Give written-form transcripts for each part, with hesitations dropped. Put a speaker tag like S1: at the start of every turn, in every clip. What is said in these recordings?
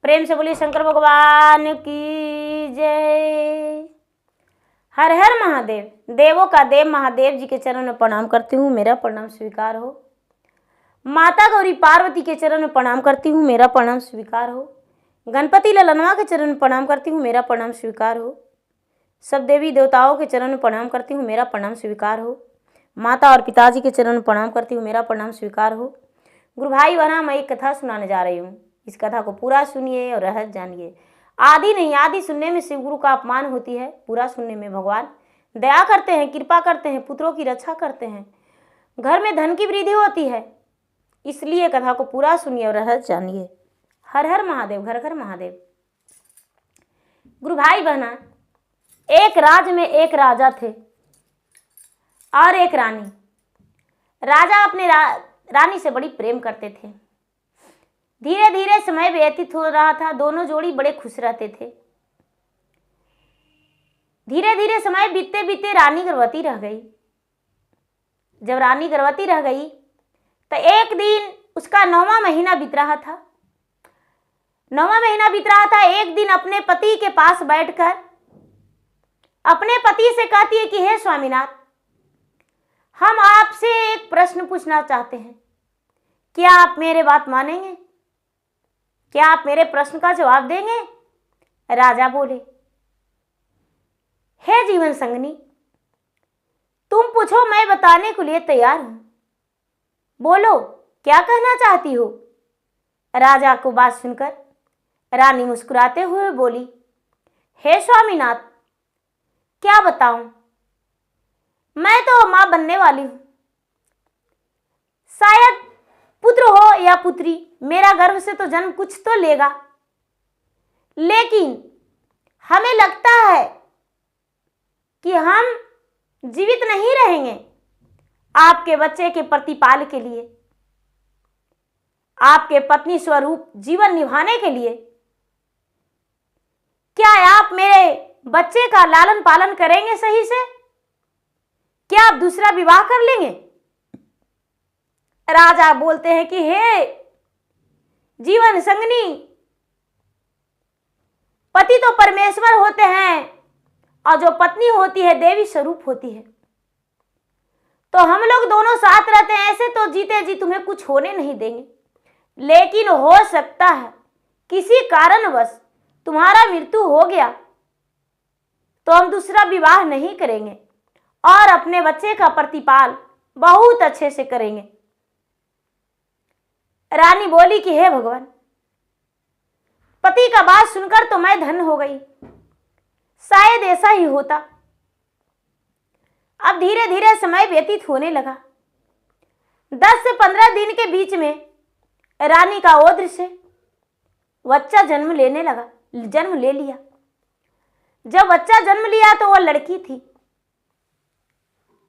S1: प्रेम से बोलिए शंकर भगवान की जय। हर हर महादेव। देवों का देव महादेव जी के चरण में प्रणाम करती हूँ, मेरा प्रणाम स्वीकार हो। माता गौरी पार्वती के चरण में प्रणाम करती हूँ, मेरा प्रणाम स्वीकार हो। गणपति ललनवा के चरण में प्रणाम करती हूँ, मेरा प्रणाम स्वीकार हो। सब देवी देवताओं के चरण में प्रणाम करती हूँ, मेरा प्रणाम स्वीकार हो। माता और पिताजी के चरण में प्रणाम करती हूँ, मेरा प्रणाम स्वीकार हो। गुरु भाई बहना, मैं एक कथा सुनाने जा रही हूँ। इस कथा को पूरा सुनिए और रहस्य जानिए। आदि नहीं, आदि सुनने में शिव गुरु का अपमान होती है, पूरा सुनने में भगवान दया करते हैं, कृपा करते हैं, पुत्रों की रक्षा करते हैं, घर में धन की वृद्धि होती है। इसलिए कथा को पूरा सुनिए और रहस्य जानिए। हर हर महादेव, घर घर महादेव। गुरु भाई बहना, एक राज्य में एक राजा थे और एक रानी। राजा अपने रानी से बड़ी प्रेम करते थे। धीरे धीरे समय व्यतीत हो रहा था, दोनों जोड़ी बड़े खुश रहते थे। धीरे धीरे समय बीतते बीतते रानी गर्भवती रह गई। जब रानी गर्भवती रह गई तो एक दिन उसका 9वां महीना बीत रहा था। 9वां महीना बीत रहा था। एक दिन अपने पति के पास बैठकर अपने पति से कहती है कि हे स्वामीनाथ, हम आपसे एक प्रश्न पूछना चाहते हैं, क्या आप मेरे बात मानेंगे? क्या आप मेरे प्रश्न का जवाब देंगे? राजा बोले, हे जीवन संगनी, तुम पूछो, मैं बताने के लिए तैयार हूं। बोलो, क्या कहना चाहती हो? राजा को बात सुनकर रानी मुस्कुराते हुए बोली, हे स्वामीनाथ, क्या बताऊं, मैं तो मां बनने वाली हूं। शायद पुत्र हो या पुत्री, मेरा गर्भ से तो जन्म कुछ तो लेगा, लेकिन हमें लगता है कि हम जीवित नहीं रहेंगे आपके बच्चे के प्रतिपाल के लिए, आपके पत्नी स्वरूप जीवन निभाने के लिए। क्या आप मेरे बच्चे का लालन पालन करेंगे सही से? क्या आप दूसरा विवाह कर लेंगे? राजा बोलते हैं कि हे जीवन संगनी, पति तो परमेश्वर होते हैं और जो पत्नी होती है देवी स्वरूप होती है। तो हम लोग दोनों साथ रहते हैं, ऐसे तो जीते जी तुम्हें कुछ होने नहीं देंगे, लेकिन हो सकता है किसी कारणवश तुम्हारा मृत्यु हो गया तो हम दूसरा विवाह नहीं करेंगे और अपने बच्चे का प्रतिपाल बहुत अच्छे से करेंगे। रानी बोली कि हे भगवान, पति का बात सुनकर तो मैं धन्य हो गई, शायद ऐसा ही होता। अब धीरे धीरे समय व्यतीत होने लगा। 10 से 15 दिन के बीच में रानी का वो दृश्य, बच्चा जन्म ले लिया। जब बच्चा जन्म लिया तो वह लड़की थी।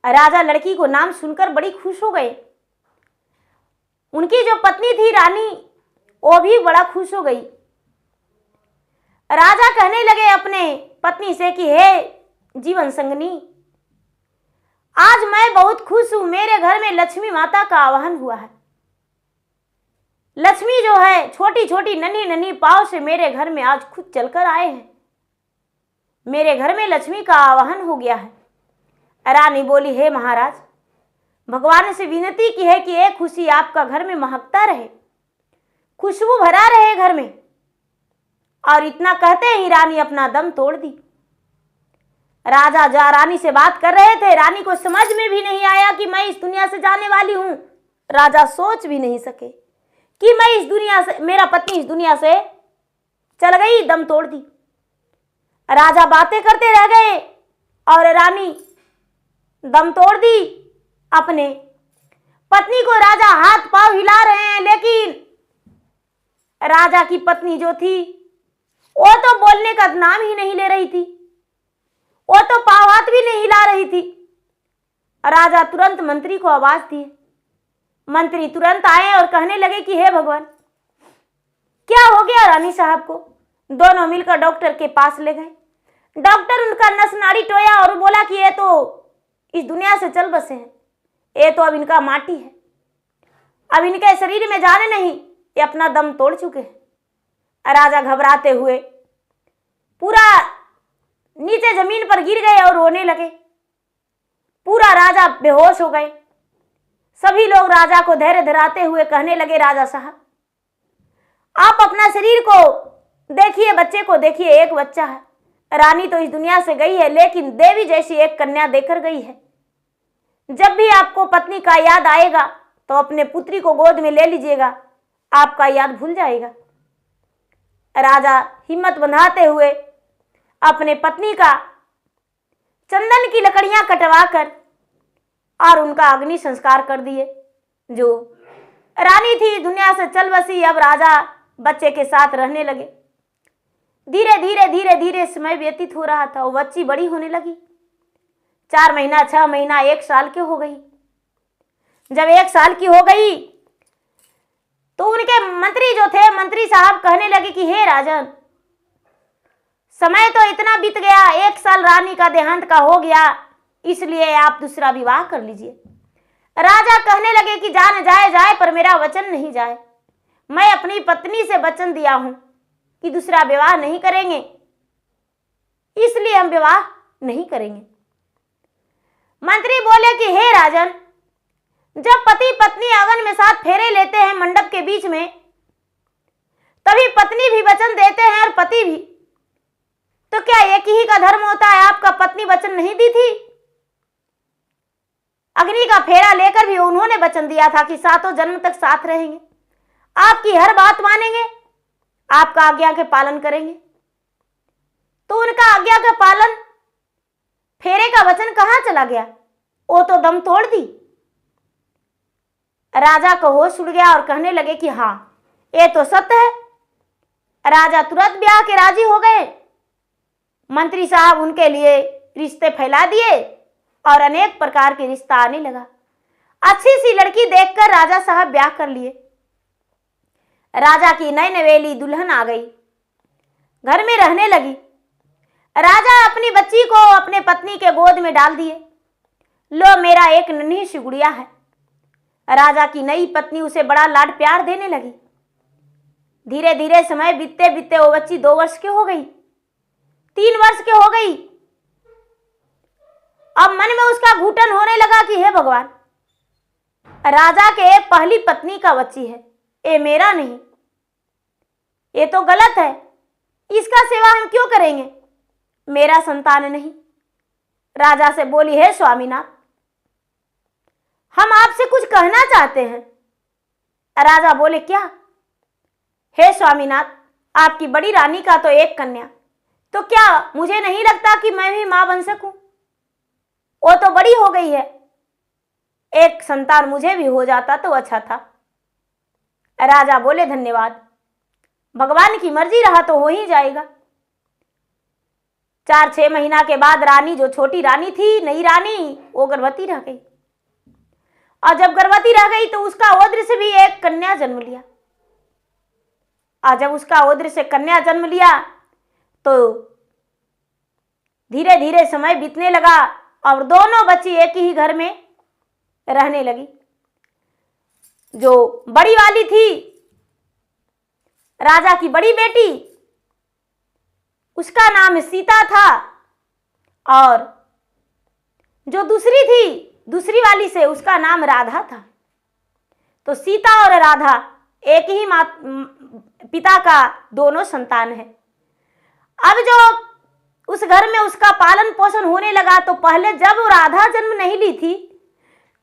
S1: राजा लड़की को नाम सुनकर बड़ी खुश हो गए। उनकी जो पत्नी थी रानी, वो भी बड़ा खुश हो गई। राजा कहने लगे अपने पत्नी से कि हे जीवन संगनी, आज मैं बहुत खुश हूं, मेरे घर में लक्ष्मी माता का आवाहन हुआ है। लक्ष्मी जो है छोटी छोटी नन्ही नन्ही पांव से मेरे घर में आज खुद चलकर आए हैं। मेरे घर में लक्ष्मी का आवाहन हो गया है। रानी बोली, हे महाराज, भगवान से विनती की है कि एक खुशी आपका घर में महकता रहे, खुशबू भरा रहे घर में। और इतना कहते ही रानी अपना दम तोड़ दी। राजा जा रानी से बात कर रहे थे, रानी को समझ में भी नहीं आया कि मैं इस दुनिया से जाने वाली हूं। राजा सोच भी नहीं सके कि मैं इस दुनिया से, मेरा पत्नी इस दुनिया से चल गई, दम तोड़ दी। राजा बातें करते रह गए और रानी दम तोड़ दी अपने पत्नी को। राजा हाथ पांव हिला रहे हैं, लेकिन राजा की पत्नी जो थी वो तो बोलने का नाम ही नहीं ले रही थी, वो तो पांव हाथ भी नहीं हिला रही थी। राजा तुरंत मंत्री को आवाज दिए। मंत्री तुरंत आए और कहने लगे कि हे भगवान, क्या हो गया रानी साहब को? दोनों मिलकर डॉक्टर के पास ले गए। डॉक्टर उनका नस नाड़ी टोया और बोला कि ये तो इस दुनिया से चल बसे हैं, ये तो अब इनका माटी है, अब इनके शरीर में जाने नहीं, ये अपना दम तोड़ चुके हैं। राजा घबराते हुए पूरा नीचे जमीन पर गिर गए और रोने लगे। पूरा राजा बेहोश हो गए। सभी लोग राजा को धैर्य दिलाते हुए कहने लगे, राजा साहब आप अपना शरीर को देखिए, बच्चे को देखिए, एक बच्चा है। रानी तो इस दुनिया से गई है, लेकिन देवी जैसी एक कन्या देकर गई है। जब भी आपको पत्नी का याद आएगा तो अपने पुत्री को गोद में ले लीजिएगा, आपका याद भूल जाएगा। राजा हिम्मत बंधाते हुए अपने पत्नी का चंदन की लकड़ियां कटवाकर और उनका अग्नि संस्कार कर दिए। जो रानी थी दुनिया से चल बसी, अब राजा बच्चे के साथ रहने लगे। धीरे धीरे धीरे धीरे समय व्यतीत हो रहा था। वो बच्ची बड़ी होने लगी। 4 महीना, 6 महीना, 1 साल की हो गई। जब 1 साल की हो गई तो उनके मंत्री जो थे, मंत्री साहब कहने लगे कि हे राजन, समय तो इतना बीत गया, 1 साल रानी का देहांत का हो गया, इसलिए आप दूसरा विवाह कर लीजिए। राजा कहने लगे कि जान जाए जाए पर मेरा वचन नहीं जाए। मैं अपनी पत्नी से वचन दिया हूं कि दूसरा विवाह नहीं करेंगे, इसलिए हम विवाह नहीं करेंगे। मंत्री बोले कि हे राजन, जब पति पत्नी आंगन में साथ फेरे लेते हैं मंडप के बीच में, तभी पत्नी भी वचन देते हैं और पति भी। तो क्या एक ही का धर्म होता है? आपका पत्नी वचन नहीं दी थी? अग्नि का फेरा लेकर भी उन्होंने वचन दिया था कि 7 जन्म तक साथ रहेंगे, आपकी हर बात मानेंगे, आपका आज्ञा के पालन करेंगे। तो उनका आज्ञा का पालन, फेरे का वचन कहां चला गया? वो तो दम तोड़ दी। राजा को होश उड़ गया और कहने लगे कि हाँ, ये तो सत्य है। राजा तुरंत ब्याह के राजी हो गए। मंत्री साहब उनके लिए रिश्ते फैला दिए और अनेक प्रकार के रिश्ता आने लगा। अच्छी सी लड़की देखकर राजा साहब ब्याह कर लिए। राजा की नई नवेली दुल्हन आ गई, घर में रहने लगी। राजा अपनी बच्ची को अपने पत्नी के गोद में डाल दिए। लो मेरा एक नन्ही सी गुड़िया है। राजा की नई पत्नी उसे बड़ा लाड प्यार देने लगी। धीरे धीरे समय बीतते बीतते वो बच्ची 2 वर्ष की हो गई, 3 वर्ष की हो गई। अब मन में उसका घुटन होने लगा कि हे भगवान, राजा के पहली पत्नी का बच्ची है, ये मेरा नहीं, ये तो गलत है, इसका सेवा हम क्यों करेंगे, मेरा संतान नहीं। राजा से बोली, हे स्वामीनाथ, हम आपसे कुछ कहना चाहते हैं। राजा बोले, क्या? हे स्वामीनाथ, आपकी बड़ी रानी का तो एक कन्या, तो क्या मुझे नहीं लगता कि मैं भी मां बन सकूं? वो तो बड़ी हो गई है, एक संतान मुझे भी हो जाता तो अच्छा था। राजा बोले, धन्यवाद, भगवान की मर्जी रहा तो हो ही जाएगा। 4-6 महीना के बाद रानी, जो छोटी रानी थी, नई रानी, वो गर्भवती रह गई। और जब गर्भवती रह गई तो उसका ओद्र से भी एक कन्या जन्म लिया। और जब उसका ओद्र से कन्या जन्म लिया तो धीरे धीरे समय बीतने लगा और दोनों बच्ची एक ही घर में रहने लगी। जो बड़ी वाली थी, राजा की बड़ी बेटी, उसका नाम सीता था, और जो दूसरी थी, दूसरी वाली से, उसका नाम राधा था। तो सीता और राधा एक ही पिता का दोनों संतान है। अब जो उस घर में उसका पालन पोषण होने लगा, तो पहले जब राधा जन्म नहीं ली थी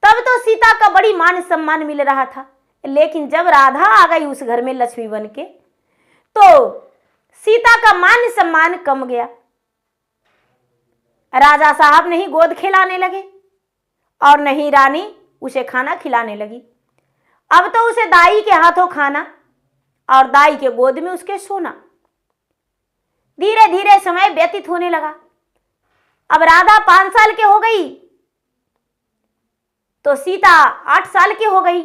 S1: तब तो सीता का बड़ी मान सम्मान मिल रहा था, लेकिन जब राधा आ गई उस घर में लक्ष्मी बन के, तो सीता का मान सम्मान कम गया। राजा साहब नहीं गोद खिलाने लगे और नहीं रानी उसे खाना खिलाने लगी। अब तो उसे दाई के हाथों खाना और दाई के गोद में उसके सोना। धीरे धीरे समय व्यतीत होने लगा। अब राधा 5 साल की हो गई तो सीता 8 साल की हो गई।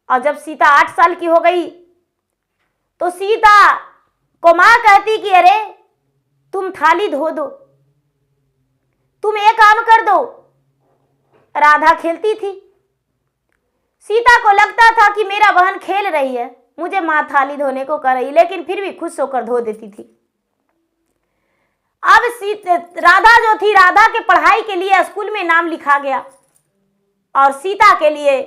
S1: और जब सीता 8 साल की हो गई तो सीता को मां कहती कि अरे तुम थाली धो दो, तुम एक काम कर दो। राधा खेलती थी। सीता को लगता था कि मेरा बहन खेल रही है, मुझे माँ थाली धोने को कर रही, लेकिन फिर भी खुश होकर धो देती थी। अब राधा जो थी, राधा के पढ़ाई के लिए स्कूल में नाम लिखा गया और सीता के लिए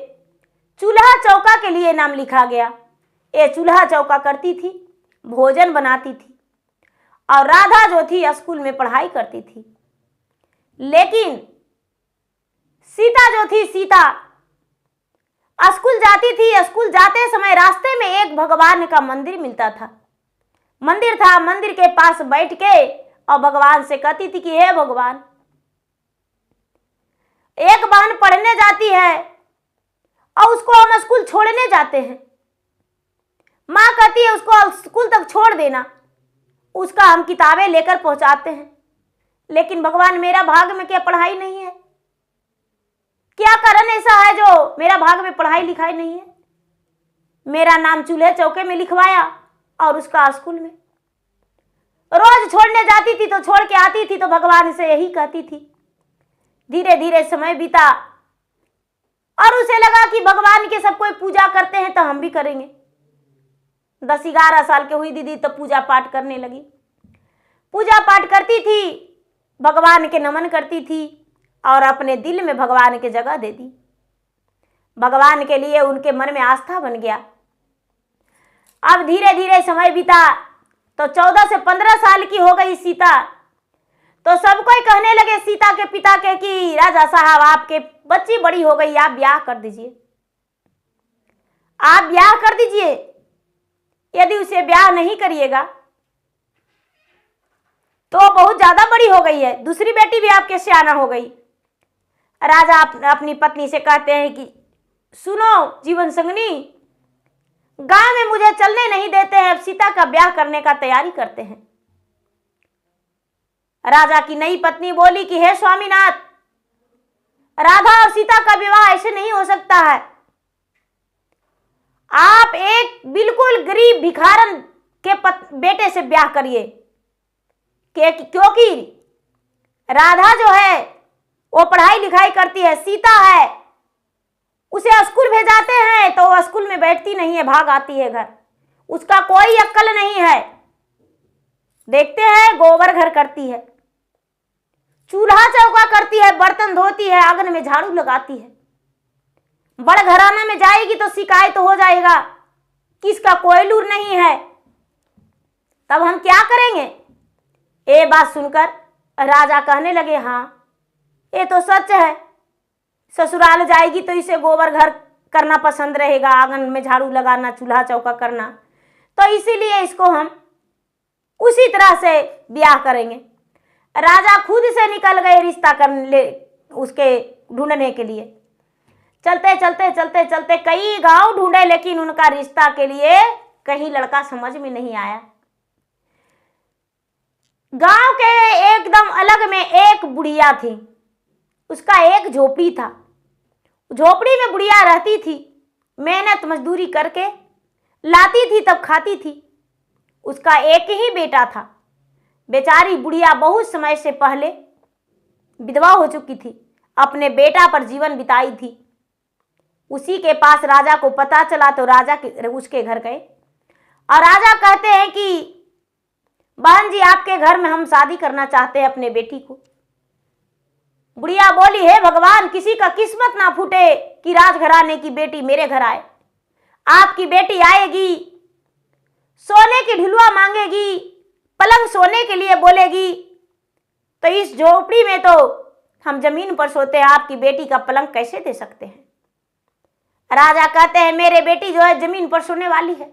S1: चूल्हा चौका के लिए नाम लिखा गया। ये चूल्हा चौका करती थी, भोजन बनाती थी, और राधा जो थी स्कूल में पढ़ाई करती थी। लेकिन सीता जो थी, सीता स्कूल जाती थी। स्कूल जाते समय रास्ते में एक भगवान का मंदिर मिलता था, मंदिर था। मंदिर के पास बैठ के और भगवान से कहती थी कि हे भगवान, एक बहन पढ़ने जाती है और उसको हम स्कूल छोड़ने जाते हैं। माँ कहती है उसको स्कूल तक छोड़ देना, उसका हम किताबें लेकर पहुंचाते हैं। लेकिन भगवान, मेरा भाग में क्या पढ़ाई नहीं है? क्या कारण ऐसा है जो मेरा भाग में पढ़ाई लिखाई नहीं है? मेरा नाम चूल्हे चौके में लिखवाया और उसका स्कूल में। रोज छोड़ने जाती थी तो छोड़ के आती थी तो भगवान से यही कहती थी। धीरे धीरे समय बीता और उसे लगा कि भगवान के सब कोई पूजा करते हैं तो हम भी करेंगे। 10-11 साल की हुई दीदी तो पूजा पाठ करने लगी। पूजा पाठ करती थी, भगवान के नमन करती थी और अपने दिल में भगवान की जगह दे दी। भगवान के लिए उनके मन में आस्था बन गया। अब धीरे धीरे समय बीता तो 14 से 15 साल की हो गई सीता। तो सब कोई कहने लगे सीता के पिता के कि राजा साहब, आपके बच्ची बड़ी हो गई, आप ब्याह कर दीजिए, आप ब्याह कर दीजिए। यदि उसे ब्याह नहीं करिएगा तो बहुत ज्यादा बड़ी हो गई है, दूसरी बेटी भी आपके सियाना हो गई। राजा अपनी पत्नी से कहते हैं कि सुनो जीवन संगनी, गांव में मुझे चलने नहीं देते हैं, अब सीता का ब्याह करने का तैयारी करते हैं। राजा की नई पत्नी बोली कि हे स्वामीनाथ, राधा और सीता का विवाह ऐसे नहीं हो सकता है। आप एक बिल्कुल गरीब भिखारन के बेटे से ब्याह करिए, क्योंकि राधा जो है वो पढ़ाई लिखाई करती है, सीता है उसे स्कूल भेजाते हैं तो वो स्कूल में बैठती नहीं है, भाग आती है घर, उसका कोई अक्ल नहीं है। देखते हैं गोबर घर करती है, चूल्हा चौका करती है, बर्तन धोती है, आंगन में झाड़ू लगाती है। बड़ घराना में जाएगी तो शिकायत हो जाएगा कि इसका कोई लूर नहीं है, तब हम क्या करेंगे? ये बात सुनकर राजा कहने लगे, हाँ ये तो सच है, ससुराल जाएगी तो इसे गोबर घर करना पसंद रहेगा, आंगन में झाड़ू लगाना, चूल्हा चौका करना, तो इसीलिए इसको हम उसी तरह से ब्याह करेंगे। राजा खुद से निकल गए रिश्ता करने उसके ढूंढने के लिए। चलते चलते चलते चलते कई गांव ढूंढे, लेकिन उनका रिश्ता के लिए कहीं लड़का समझ में नहीं आया। गांव के एकदम अलग में एक बुढ़िया थी, उसका एक झोपड़ी था। झोपड़ी में बुढ़िया रहती थी, मेहनत मजदूरी करके लाती थी तब खाती थी। उसका एक ही बेटा था। बेचारी बुढ़िया बहुत समय से पहले विधवा हो चुकी थी, अपने बेटा पर जीवन बिताई थी। उसी के पास राजा को पता चला तो राजा उसके घर गए और राजा कहते हैं कि बहन जी, आपके घर में हम शादी करना चाहते हैं अपने बेटी को। बुढ़िया बोली, हे भगवान, किसी का किस्मत ना फूटे कि राजघराने की बेटी मेरे घर आए। आपकी बेटी आएगी, सोने की ढिलुआ मांगेगी, पलंग सोने के लिए बोलेगी, तो इस झोपड़ी में तो हम जमीन पर सोते हैं, आपकी बेटी का पलंग कैसे दे सकते हैं? राजा कहते हैं मेरे बेटी जो है जमीन पर सोने वाली है,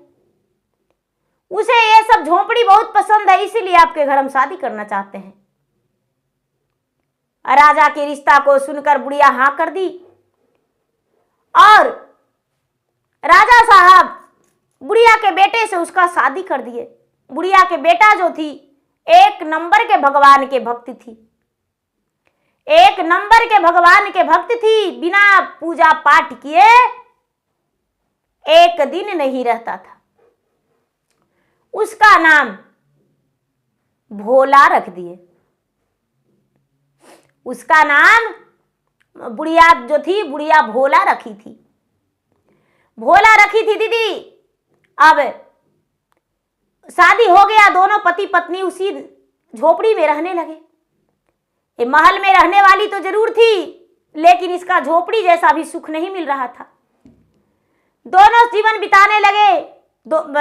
S1: उसे ये सब झोपड़ी बहुत पसंद है, इसीलिए आपके घर हम शादी करना चाहते हैं। राजा के रिश्ता को सुनकर बुढ़िया हाँ कर दी और राजा साहब बुढ़िया के बेटे से उसका शादी कर दिए। बुढ़िया के बेटा जो थी एक नंबर के भगवान के भक्त थी, एक नंबर के भगवान के भक्त थी, बिना पूजा पाठ किए एक दिन नहीं रहता था। उसका नाम भोला रख दिए। उसका नाम बुढ़िया जो थी, बुढ़िया भोला रखी थी। भोला रखी थी दीदी। अब शादी हो गया, दोनों पति पत्नी उसी झोपड़ी में रहने लगे। ये महल में रहने वाली तो जरूर थी, लेकिन इसका झोपड़ी जैसा भी सुख नहीं मिल रहा था। दोनों जीवन बिताने लगे।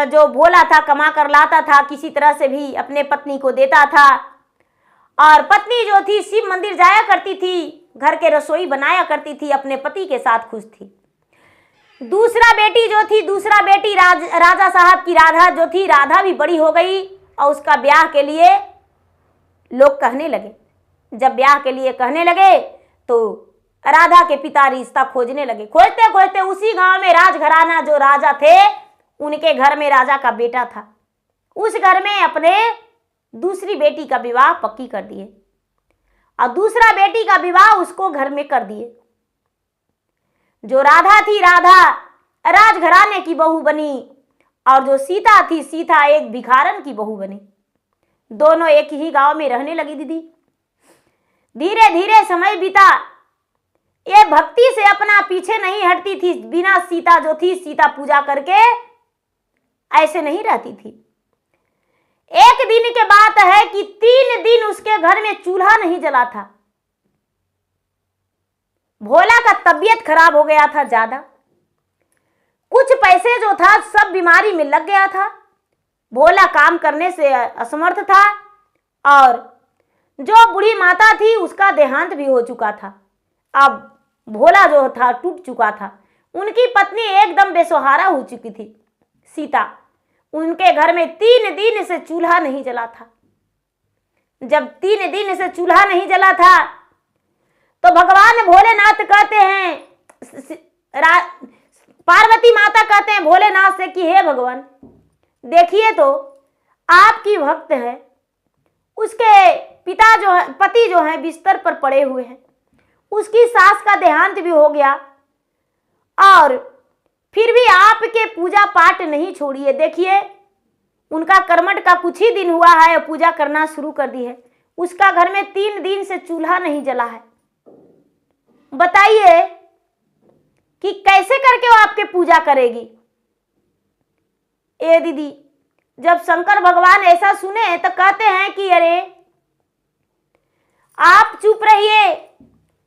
S1: जो भोला था कमा कर लाता था, किसी तरह से भी अपने पत्नी को देता था, और पत्नी जो थी शिव मंदिर जाया करती थी, घर के रसोई बनाया करती थी, अपने पति के साथ खुश थी। दूसरा बेटी राजा साहब की राधा जो थी, राधा भी बड़ी हो गई और उसका ब्याह के लिए लोग कहने लगे। जब ब्याह के लिए कहने लगे तो राधा के पिता रिश्ता खोजने लगे। खोजते खोजते उसी गांव में राजघराना जो राजा थे, उनके घर में राजा का बेटा था। उस घर में अपने दूसरी बेटी का विवाह पक्की कर दिए और दूसरा बेटी का विवाह उसको घर में कर दिए। जो राधा थी, राधा राजघराने की बहू बनी, और जो सीता थी, सीता एक भिखारन की बहू बनी। दोनों एक ही गांव में रहने लगी। दीदी धीरे धीरे समय बीता। ये भक्ति से अपना पीछे नहीं हटती थी। बिना सीता जो थी, सीता पूजा करके ऐसे नहीं रहती थी। एक दिन की बात है कि 3 दिन उसके घर में चूल्हा नहीं जला था। भोला का तबीयत खराब हो गया था ज्यादा। कुछ पैसे जो था सब बीमारी में लग गया था। भोला काम करने से असमर्थ था, और जो बूढ़ी माता थी उसका देहांत भी हो चुका था। अब भोला जो था टूट चुका था। उनकी पत्नी एकदम बेसहारा हो चुकी थी, सीता। उनके घर में 3 दिन से चूल्हा नहीं जला था। जब 3 दिन से चूल्हा नहीं जला था तो भगवान भोलेनाथ कहते हैं, पार्वती माता कहते हैं भोलेनाथ से कि हे भगवान, देखिए तो आपकी भक्त है, उसके पिता जो है, पति जो है बिस्तर पर पड़े हुए हैं, उसकी सास का देहांत भी हो गया, और फिर भी आपके पूजा पाठ नहीं छोड़िए। देखिए उनका कर्मठ का कुछ ही दिन हुआ है, पूजा करना शुरू कर दी है। उसका घर में 3 दिन से चूल्हा नहीं जला है। बताइए कि कैसे करके वो आपके पूजा करेगी। ए दीदी, जब शंकर भगवान ऐसा सुने तो कहते हैं कि अरे आप चुप रहिए,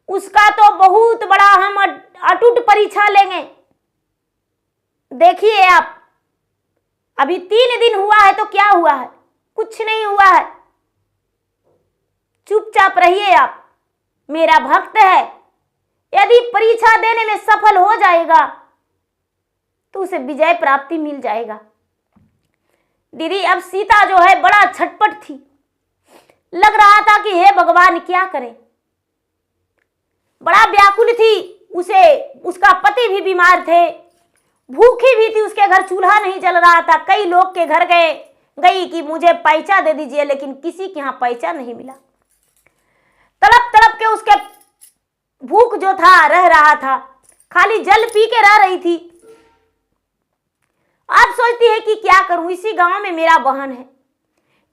S1: उसका तो बहुत बड़ा हम अटूट परीक्षा लेंगे। देखिए आप, अभी 3 दिन हुआ है तो क्या हुआ है? कुछ नहीं हुआ है। चुपचाप रहिए आप, मेरा भक्त है। यदि परीक्षा देने में सफल हो जाएगा तो उसे विजय प्राप्ति मिल जाएगा। दीदी अब सीता जो है बड़ा छटपट थी। लग रहा था कि हे भगवान क्या करें। बड़ा व्याकुल थी। उसका पति भी बीमार थे, भूखी भी थी, उसके घर चूल्हा नहीं जल रहा था। कई लोग के घर गई कि मुझे पैसा दे दीजिए, लेकिन किसी के यहाँ पैसा नहीं मिला। तड़प तड़प के उसके भूख जो था रह रहा था, खाली जल पी के रह रही थी। अब सोचती है कि क्या करूं, इसी गांव में मेरा बहन है,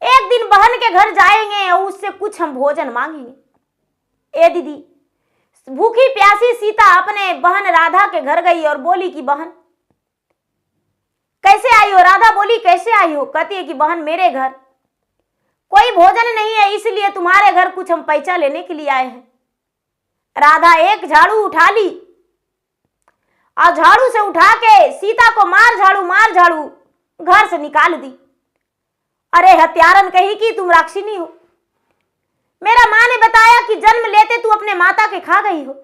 S1: एक दिन बहन के घर जाएंगे और उससे कुछ हम भोजन मांगेंगे। ए दीदी, भूखी प्यासी सीता अपने बहन राधा के घर गई और बोली कि बहन कैसे आई हो? राधा बोली कैसे आई हो? कहती है कि बहन मेरे घर कोई भोजन नहीं है, इसलिए तुम्हारे घर कुछ हम पैसा लेने के लिए आए हैं। राधा एक झाड़ू उठा ली और झाड़ू से उठा के सीता को मार झाड़ू घर से निकाल दी। अरे हत्यारन कही कि तुम राक्षिनी हो। मेरा माँ ने बताया कि जन्म लेते तू अपने माता के खा गई हो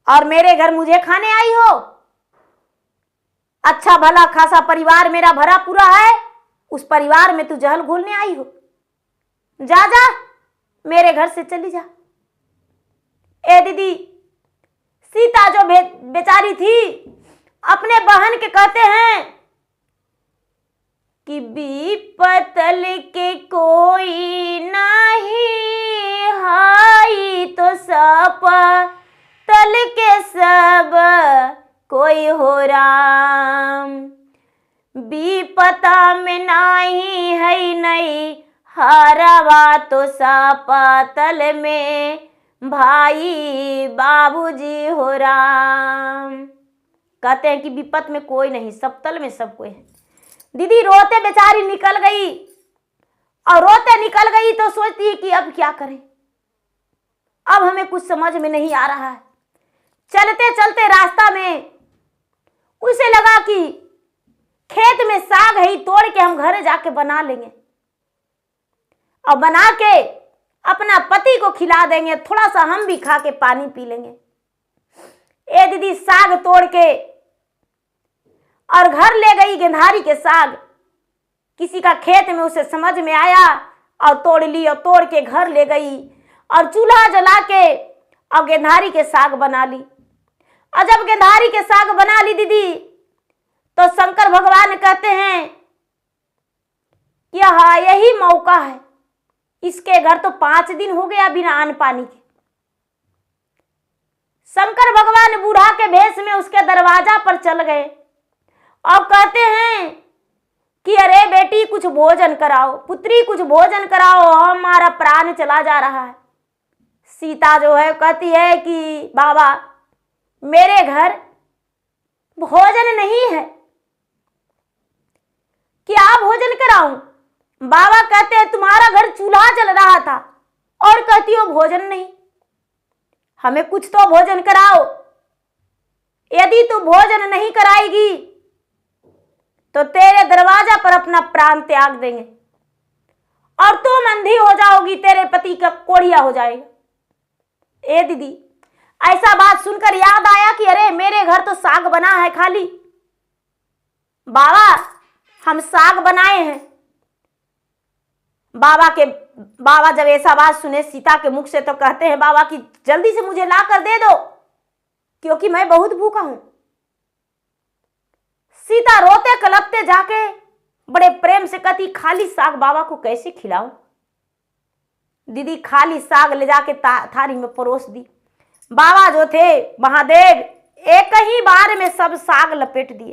S1: और मेरे घर मुझे खाने आई हो। अच्छा भला खासा परिवार मेरा भरा पूरा है, उस परिवार में तू जहल घोलने आई हो। जा जा मेरे घर से चली जा। ए दीदी, सीता जो बेचारी थी अपने बहन के कहते हैं कि विपतल के कोई नहीं हाई, तो सब तल के सब कोई हो राम। विपता में नाही है नहीं हरवा, तो सपतल में भाई बाबूजी हो राम। कहते हैं कि विपत में कोई नहीं, सब तल में सब कोई है। दीदी रोते बेचारी निकल गई, और रोते निकल गई तो सोचती है कि अब क्या करें, अब हमें कुछ समझ में नहीं आ रहा है। चलते चलते रास्ता में उसे लगा कि खेत में साग है, तोड़ के हम घर जाके बना लेंगे और बना के अपना पति को खिला देंगे, थोड़ा सा हम भी खा के पानी पी लेंगे। ए दीदी साग तोड़ के और घर ले गई गेंधारी के साग। किसी का खेत में उसे समझ में आया और तोड़ ली, और तोड़ के घर ले गई और चूल्हा जला के और गेंधारी के साग बना ली। और जब गेंधारी के साग बना ली दीदी, तो शंकर भगवान कहते हैं कि हाँ यही मौका है। इसके घर तो 5 दिन हो गया बिना अन्न पानी के। शंकर भगवान बूढ़ा के भेष में उसके दरवाजा पर चल गए और कहते हैं कि अरे बेटी कुछ भोजन कराओ, पुत्री कुछ भोजन कराओ, हमारा प्राण चला जा रहा है। सीता जो है कहती है कि बाबा मेरे घर भोजन नहीं है, क्या भोजन कराऊं? बाबा कहते हैं तुम्हारा घर चूल्हा जल रहा था और कहती हो भोजन नहीं, हमें कुछ तो भोजन कराओ। यदि तू भोजन नहीं कराएगी तो तेरे दरवाजा पर अपना प्राण त्याग देंगे और तुम अंधी हो जाओगी, तेरे पति का कोढ़िया हो जाएगा। ए दीदी ऐसा बात सुनकर याद आया कि अरे मेरे घर तो साग बना है खाली। बाबा हम साग बनाए हैं। बाबा जब ऐसा बात सुने सीता के मुख से तो कहते हैं बाबा कि जल्दी से मुझे ला कर दे दो, क्योंकि मैं बहुत भूखा हूं। सीता रोते कलपते जाके बड़े प्रेम से कहती खाली साग बाबा को कैसे खिलाऊं? दीदी खाली साग ले जाके थारी में परोस दी। बाबा जो थे महादेव एक ही बार में सब साग लपेट दिए।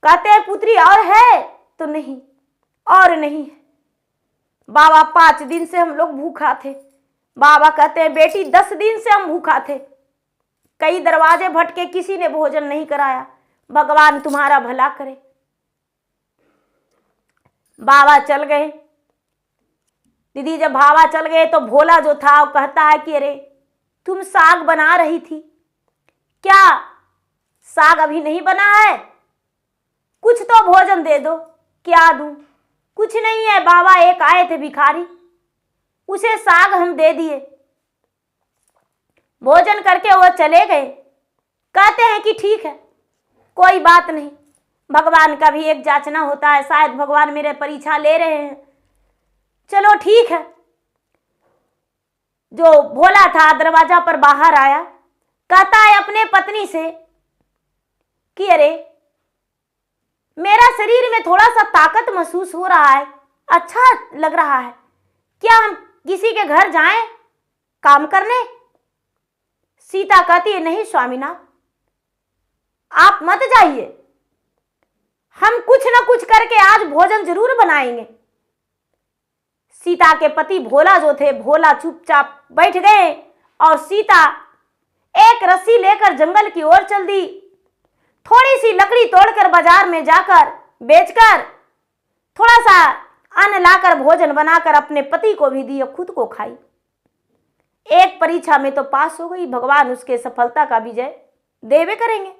S1: कहते हैं पुत्री और है? तो नहीं, और नहीं है बाबा, 5 दिन से हम लोग भूखा थे। बाबा कहते हैं बेटी 10 दिन से हम भूखा थे, कई दरवाजे भटके, किसी ने भोजन नहीं कराया, भगवान तुम्हारा भला करे। बाबा चल गए। दीदी जब बाबा चल गए तो भोला जो था वो कहता है कि अरे तुम साग बना रही थी, क्या साग अभी नहीं बना है? कुछ तो भोजन दे दो। क्या दूं? कुछ नहीं है बाबा, एक आए थे भिखारी, उसे साग हम दे दिए। भोजन करके वो चले गए। कहते हैं कि ठीक है कोई बात नहीं, भगवान का भी एक जांचना होता है, शायद भगवान मेरे परीक्षा ले रहे हैं, चलो ठीक है। जो भोला था दरवाजा पर बाहर आया, कहता है अपने पत्नी से कि अरे मेरा शरीर में थोड़ा सा ताकत महसूस हो रहा है, अच्छा लग रहा है, क्या हम किसी के घर जाएं काम करने? सीता कहती है नहीं स्वामीनाथ, आप मत जाइए, हम कुछ न कुछ करके आज भोजन जरूर बनाएंगे। सीता के पति भोला जो थे, भोला चुपचाप बैठ गए और सीता एक रस्सी लेकर जंगल की ओर चल दी। थोड़ी सी लकड़ी तोड़कर बाजार में जाकर बेचकर थोड़ा सा अन्न लाकर भोजन बनाकर अपने पति को भी दी और खुद को खाई। एक परीक्षा में तो पास हो गई, भगवान उसके सफलता का विजय देवे करेंगे।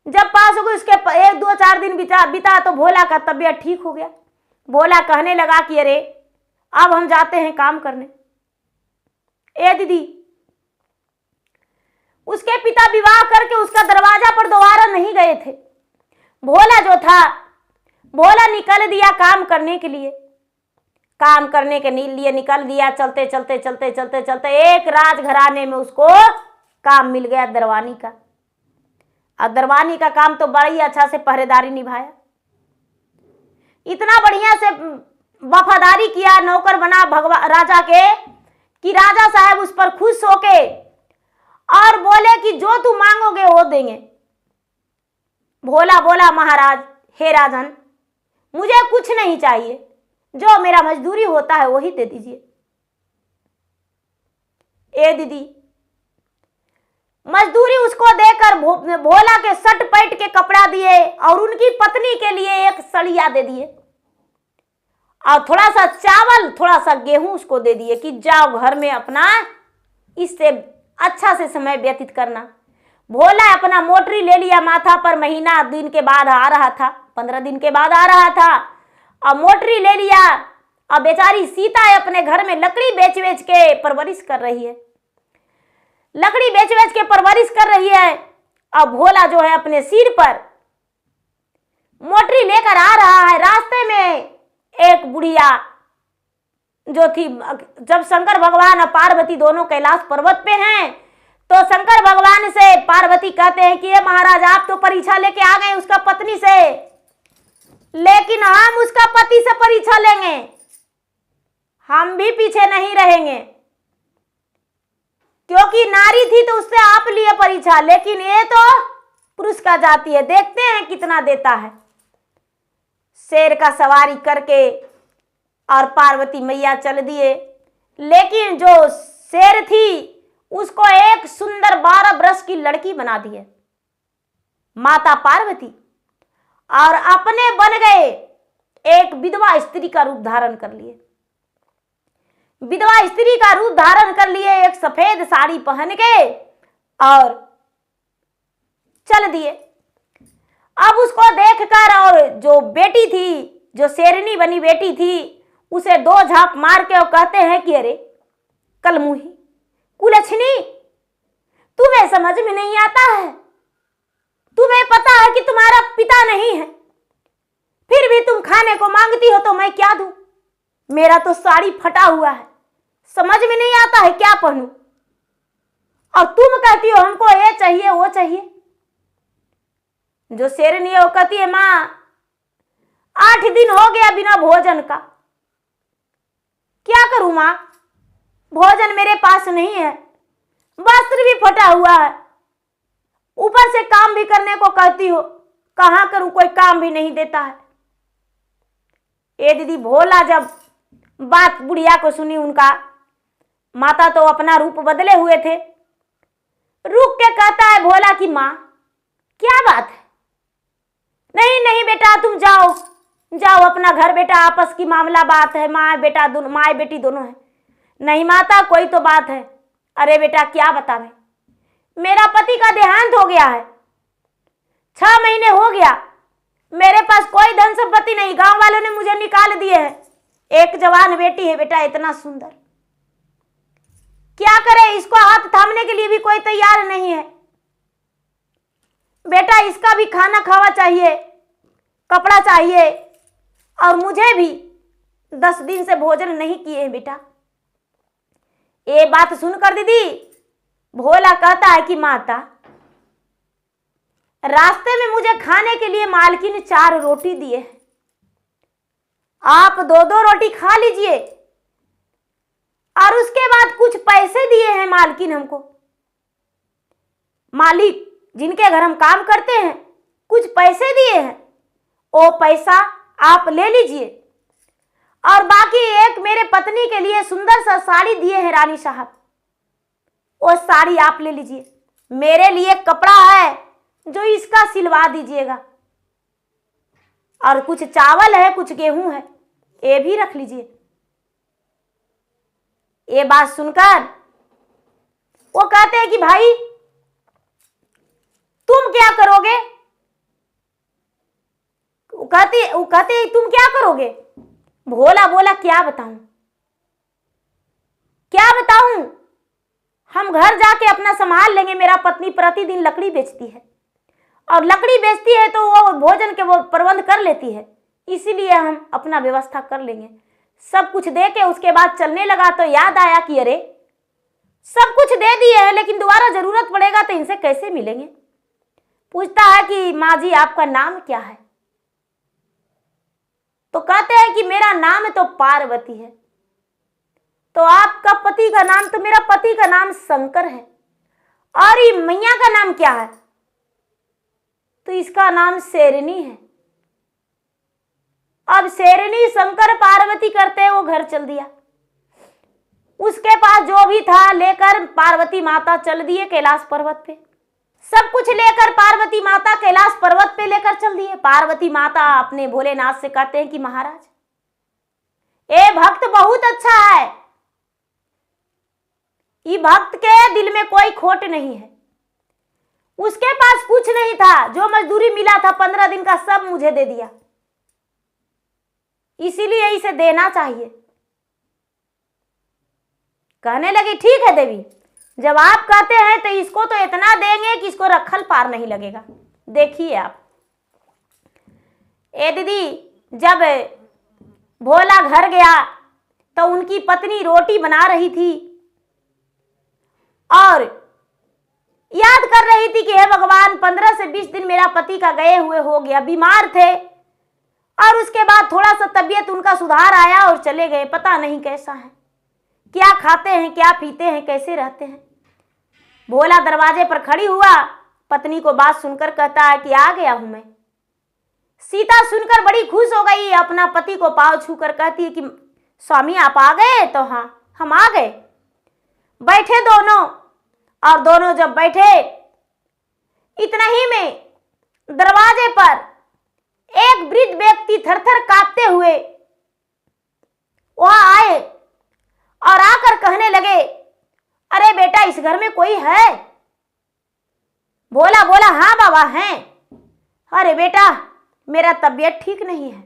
S1: जब पास हो गई उसके 1-2-4 दिन बिता तो भोला का तबीयत ठीक हो गया। भोला कहने लगा कि अरे अब हम जाते हैं काम करने। ए दीदी उसके पिता विवाह करके उसका दरवाजा पर दोबारा नहीं गए थे। भोला जो था, भोला निकल दिया काम करने के लिए, काम करने के लिए निकल दिया। चलते चलते चलते चलते चलते एक राजघराने में उसको काम मिल गया दरवानी का। और दरवानी का काम तो बड़ा ही अच्छा से पहरेदारी निभाया, इतना बढ़िया से वफादारी किया, नौकर बना राजा के कि राजा साहब उस पर खुश होके और बोले कि जो तू मांगोगे वो देंगे। भोला बोला महाराज हे राजन, मुझे कुछ नहीं चाहिए, जो मेरा मजदूरी होता है वही दे दीजिए। ए दीदी मजदूरी उसको देकर भोला के सट पैट के कपड़ा दिए और उनकी पत्नी के लिए एक सड़िया दे दिए और थोड़ा सा चावल, थोड़ा सा गेहूं उसको दे दिए कि जाओ घर में अपना इससे अच्छा से समय व्यतीत करना। भोला अपना मोटरी ले लिया माथा पर, महीना दिन के बाद आ रहा था, 15 दिन के बाद आ रहा था, और मोटरी ले लिया। अब बेचारी सीता अपने घर में लकड़ी बेच बेच के परवरिश कर रही है, लकड़ी बेच बेच के परवरिश कर रही है। अब भोला जो है अपने सिर पर मोटरी लेकर आ रहा है। रास्ते में एक बुढ़िया जो थी, जब शंकर भगवान और पार्वती दोनों कैलाश पर्वत पे हैं, तो शंकर भगवान से पार्वती कहते हैं कि ये महाराज आप तो परीक्षा लेके आ गए उसका पत्नी से, लेकिन हम उसका पति से परीक्षा लेंगे, हम भी पीछे नहीं रहेंगे, क्योंकि नारी थी तो उससे आप लिए परीक्षा, लेकिन ये तो पुरुष का जाति है, देखते हैं कितना देता है। शेर का सवारी करके और पार्वती मैया चल दिए, लेकिन जो शेर थी उसको एक सुंदर 12 वर्ष की लड़की बना दिए माता पार्वती, और अपने बन गए एक विधवा स्त्री का रूप धारण कर लिए। विधवा स्त्री का रूप धारण कर लिए, एक सफेद साड़ी पहन के और चल दिए। अब उसको देखकर और जो बेटी थी, जो शेरनी बनी बेटी थी, उसे 2 झाप मार के और कहते हैं कि अरे कलमुही कुलछनी, तुम्हें समझ में नहीं आता है, तुम्हें पता है कि तुम्हारा पिता नहीं है, फिर भी तुम खाने को मांगती हो तो मैं क्या दूं? मेरा तो साड़ी फटा हुआ है, समझ में नहीं आता है क्या पहनूं, और तुम कहती हो हमको ये चाहिए वो चाहिए। जो शेरनी है वो कहती है मां 8 दिन हो गया बिना भोजन का, क्या करूं मां, भोजन मेरे पास नहीं है, वस्त्र भी फटा हुआ है, ऊपर से काम भी करने को कहती हो, कहां करूं, कोई काम भी नहीं देता है। ये दीदी भोला जब बात बुढ़िया को सुनी, उनका माता तो अपना रूप बदले हुए थे, रुक के कहता है भोला की मां क्या बात है, नहीं नहीं बेटा तुम जाओ जाओ अपना घर, बेटा आपस की मामला बात है, माँ बेटा दोनों, माँ बेटी दोनों है। नहीं माता कोई तो बात है। अरे बेटा क्या बतावे, मेरा पति का देहांत हो गया है, 6 महीने हो गया, मेरे पास कोई धन संपत्ति नहीं, गांव वालों ने मुझे निकाल दिए हैं, एक जवान बेटी है बेटा इतना सुंदर, क्या करे, इसको हाथ थामने के लिए भी कोई तैयार नहीं है, बेटा इसका भी खाना खावा चाहिए, कपड़ा चाहिए, और मुझे भी 10 दिन से भोजन नहीं किए हैं बेटा। ये बात सुनकर दीदी भोला कहता है कि माता रास्ते में मुझे खाने के लिए मालकिन ने 4 रोटी दिए हैं, आप 2-2 रोटी खा लीजिए, और उसके बाद कुछ पैसे दिए हैं मालकिन हमको, मालिक जिनके घर हम काम करते हैं कुछ पैसे दिए हैं, वो पैसा आप ले लीजिए, और बाकी एक मेरे पत्नी के लिए सुंदर सा साड़ी दिए हैं रानी साहब, वो साड़ी आप ले लीजिए, मेरे लिए कपड़ा है जो इसका सिलवा दीजिएगा, और कुछ चावल है कुछ गेहूं है ये भी रख लीजिए। ये बात सुनकर वो कहते हैं कि भाई तुम क्या करोगे, वो कहते तुम क्या करोगे। भोला बोला क्या बताऊं, क्या बताऊं, हम घर जाके अपना संभाल लेंगे, मेरा पत्नी प्रतिदिन लकड़ी बेचती है, और लकड़ी बेचती है तो वो भोजन के वो प्रबंध कर लेती है, इसीलिए हम अपना व्यवस्था कर लेंगे। सब कुछ दे के उसके बाद चलने लगा तो याद आया कि अरे सब कुछ दे दिए हैं, लेकिन दोबारा जरूरत पड़ेगा तो इनसे कैसे मिलेंगे। पूछता है कि माँ जी आपका नाम क्या है, तो कहते हैं कि मेरा नाम तो पार्वती है, तो आपका पति का नाम, तो मेरा पति का नाम शंकर है, और ये मैया का नाम क्या है, तो इसका नाम शेरनी है। अब शेरनी शंकर पार्वती करते वो घर चल दिया। उसके पास जो भी था लेकर पार्वती माता चल दिए कैलाश पर्वत पे। सब कुछ लेकर पार्वती माता कैलाश पर्वत पे लेकर चल दिए। पार्वती माता अपने भोलेनाथ से कहते हैं कि महाराज, ये भक्त बहुत अच्छा है, ये भक्त के दिल में कोई खोट नहीं है। उसके पास कुछ नहीं था, जो मजदूरी मिला था 15 दिन का सब मुझे दे दिया, इसीलिए इसे देना चाहिए। कहने लगी ठीक है देवी, जब आप कहते हैं तो इसको तो इतना देंगे कि इसको रखल पार नहीं लगेगा। देखिए आप, ए दीदी, जब भोला घर गया तो उनकी पत्नी रोटी बना रही थी और याद कर रही थी कि हे भगवान, 15 से 20 दिन मेरा पति का गए हुए हो गया, बीमार थे और उसके बाद थोड़ा सा तबीयत उनका सुधार आया और चले गए। पता नहीं कैसा है, क्या खाते हैं, क्या पीते हैं, कैसे रहते हैं। भोला दरवाजे पर खड़ी हुआ, पत्नी को बात सुनकर कहता है कि आ गया हूं मैं। सीता सुनकर बड़ी खुश हो गई, अपना पति को पांव छूकर कहती है कि स्वामी आप आ गए? तो हाँ, हम आ गए। बैठे दोनों, और दोनों जब बैठे, इतना ही में दरवाजे पर एक वृद्ध व्यक्ति थरथर कांपते हुए वहां आए और आकर कहने लगे, अरे बेटा, इस घर में कोई है? भोला बोला, हाँ बाबा हैं। अरे बेटा, मेरा तबीयत ठीक नहीं है,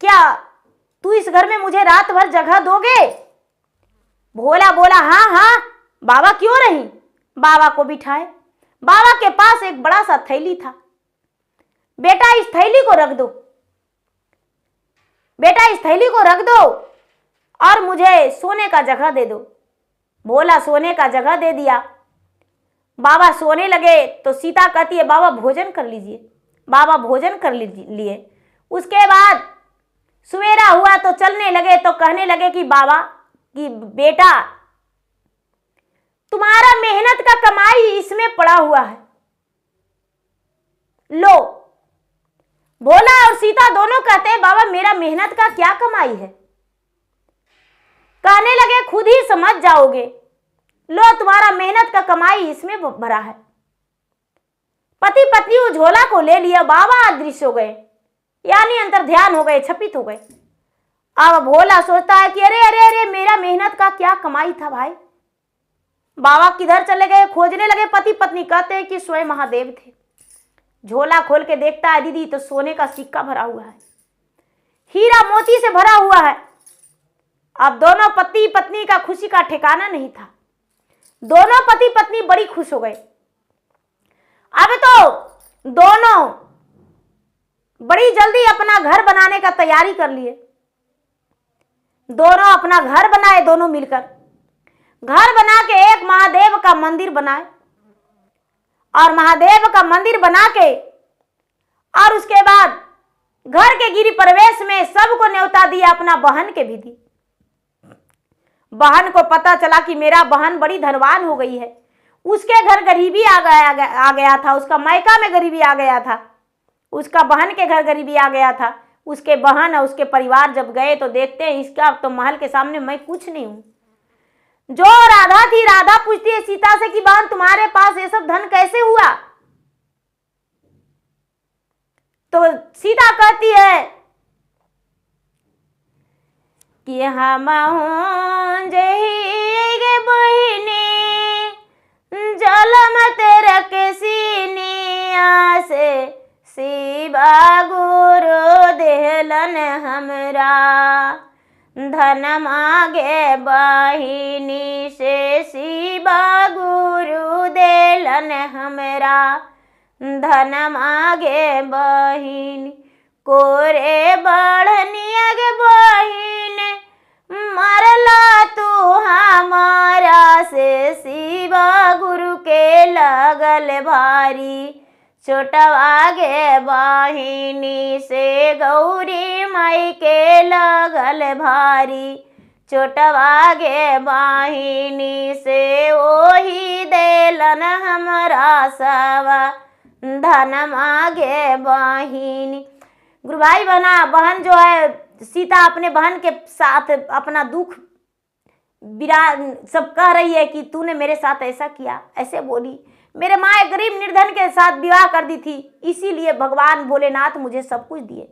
S1: क्या तू इस घर में मुझे रात भर जगह दोगे? भोला बोला, हाँ हाँ बाबा, क्यों नहीं। बाबा को बिठाए। बाबा के पास एक बड़ा सा थैली था। बेटा इस थैली को रख दो, बेटा इस थैली को रख दो और मुझे सोने का जगह दे दो। भोला सोने का जगह दे दिया। बाबा सोने लगे तो सीता कहती है, बाबा भोजन कर लीजिए। बाबा भोजन कर लिए। उसके बाद सवेरा हुआ तो चलने लगे तो कहने लगे कि बाबा, कि बेटा, तुम्हारा मेहनत का कमाई इसमें पड़ा हुआ है, लो। भोला और सीता दोनों कहते हैं, बाबा मेरा मेहनत का क्या कमाई है? कहने लगे, खुद ही समझ जाओगे, लो तुम्हारा मेहनत का कमाई इसमें भरा है। पति पत्नी उस झोला को ले लिया। बाबा अदृश्य हो गए, यानी अंतर ध्यान हो गए, छपित हो गए। अब भोला सोचता है कि अरे अरे अरे, मेरा मेहनत का क्या कमाई था भाई। बाबा किधर चले गए, खोजने लगे। पति पत्नी कहते हैं कि स्वयं महादेव थे। झोला खोल के देखता है दीदी, तो सोने का सिक्का भरा हुआ है, हीरा मोती से भरा हुआ है। अब दोनों पति पत्नी का खुशी का ठिकाना नहीं था। दोनों पति पत्नी बड़ी खुश हो गए। अब तो दोनों बड़ी जल्दी अपना घर बनाने का तैयारी कर लिए। दोनों अपना घर बनाए, दोनों मिलकर घर बना के एक महादेव का मंदिर बनाए और महादेव का मंदिर बना के और उसके बाद घर के गिरी प्रवेश में सबको न्योता दिया, अपना बहन के भी दी। बहन को पता चला कि मेरा बहन बड़ी धनवान हो गई है। उसके घर गरीबी आ गया था, उसका मायका में गरीबी आ गया था, उसका बहन के घर गरीबी आ गया था। उसके बहन और उसके परिवार जब गए तो देखते हैं, इसका तो महल के सामने मैं कुछ नहीं हूं। जो राधा थी, राधा पूछती है सीता से कि बहन तुम्हारे पास ये सब धन कैसे हुआ? तो सीता कहती है कि हम बहिनी जलम तेरा के सीनिया से शिवा गुरु देहलन हमरा, धन मागे बहिनी से शिवा गुरु देलन हमरा, धन मागे बहिनी कोरे बढ़निया गे बहिन, मरला तू हमारा से शिवा गुरु के लगल भारी, छोटवा गे बहिनी से गौरी माई के लगल भारी, छोटवा गे बहिनी से ओही देलन हमरा सवा, धन मागे बहिनी। गुरु भाई बहन जो है, सीता अपने बहन के साथ अपना दुख सब कह रही है कि तूने मेरे साथ ऐसा किया, ऐसे बोली। मेरे माँ एक गरीब निर्धन के साथ विवाह कर दी थी, इसीलिए भगवान भोलेनाथ मुझे सब कुछ दिए।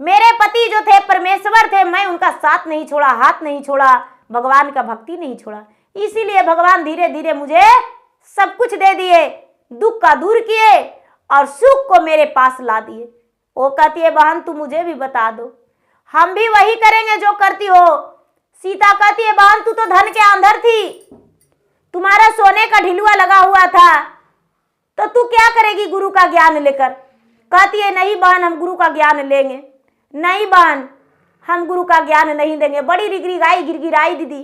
S1: मेरे पति जो थे परमेश्वर थे, मैं उनका साथ नहीं छोड़ा, हाथ नहीं छोड़ा, भगवान का भक्ति नहीं छोड़ा, इसीलिए भगवान धीरे धीरे मुझे सब कुछ दे दिए, दुख का दूर किए और सुख को मेरे पास ला दिए। वो कहती है बहन तू मुझे भी बता दो, हम भी वही करेंगे जो करती हो। सीता कहती है बहन तू तो धन के अंदर थी, तुम्हारा सोने का ढिलुआ लगा हुआ था, तो तू क्या करेगी गुरु का ज्ञान लेकर। कहती है नहीं बहन हम गुरु का ज्ञान लेंगे। नहीं बहन हम गुरु का ज्ञान नहीं देंगे। बड़ी गिड़गिड़ाई दीदी।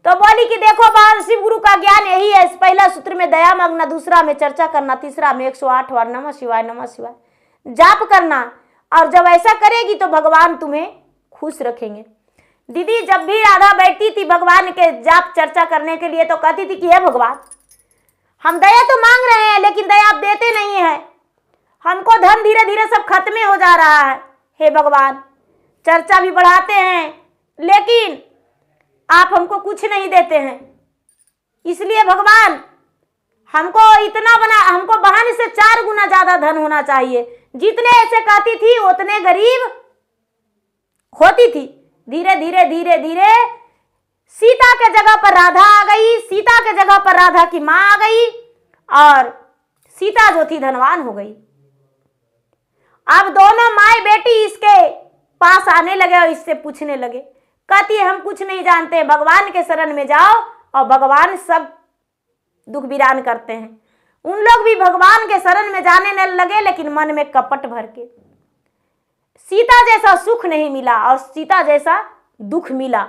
S1: तो बोली कि देखो बहन शिव गुरु का ज्ञान यही है, इस पहला सूत्र में दया मांगना, दूसरा में चर्चा करना, तीसरा में 108 बार नमः शिवाय जाप करना, और जब ऐसा करेगी तो भगवान तुम्हें खुश रखेंगे। दीदी जब भी राधा बैठती थी भगवान के जाप चर्चा करने के लिए तो कहती थी कि हे भगवान हम दया तो मांग रहे हैं लेकिन दया आप देते नहीं है, हमको धन धीरे धीरे सब खत्म हो जा रहा है। हे भगवान चर्चा भी बढ़ाते हैं लेकिन आप हमको कुछ नहीं देते हैं, इसलिए भगवान हमको इतना बना, हमको बहन से 4 गुना ज्यादा धन होना चाहिए। जितने ऐसे कहती थी उतने गरीब होती थी। धीरे धीरे धीरे धीरे सीता के जगह पर राधा आ गई, सीता के जगह पर राधा की मां आ गई और सीता जो थी धनवान हो गई। अब दोनों माए बेटी इसके पास आने लगे और इससे पूछने लगे, कहती है हम कुछ नहीं जानते, भगवान के शरण में जाओ और भगवान सब दुख विरान करते हैं। उन लोग भी भगवान के शरण में जाने लगे लेकिन मन में कपट भर के। सीता जैसा सुख नहीं मिला और सीता जैसा दुख मिला।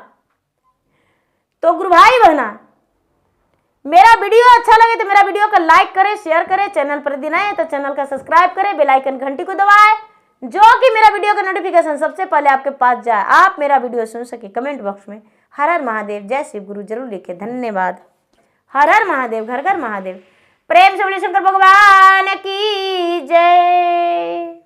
S1: तो गुरु भाई बहना मेरा वीडियो अच्छा लगे तो मेरा वीडियो को लाइक करें, शेयर करें, चैनल पर दिन आए तो चैनल का सब्सक्राइब करें, बेल आइकन घंटी को दबाएं जो कि मेरा वीडियो का नोटिफिकेशन सबसे पहले आपके पास जाए, आप मेरा वीडियो सुन सके। कमेंट बॉक्स में हर हर महादेव जय शिव गुरु जरूर लिखे। धन्यवाद। हर हर महादेव, घर घर महादेव। प्रेम से बोलिए शंकर भगवान की जय।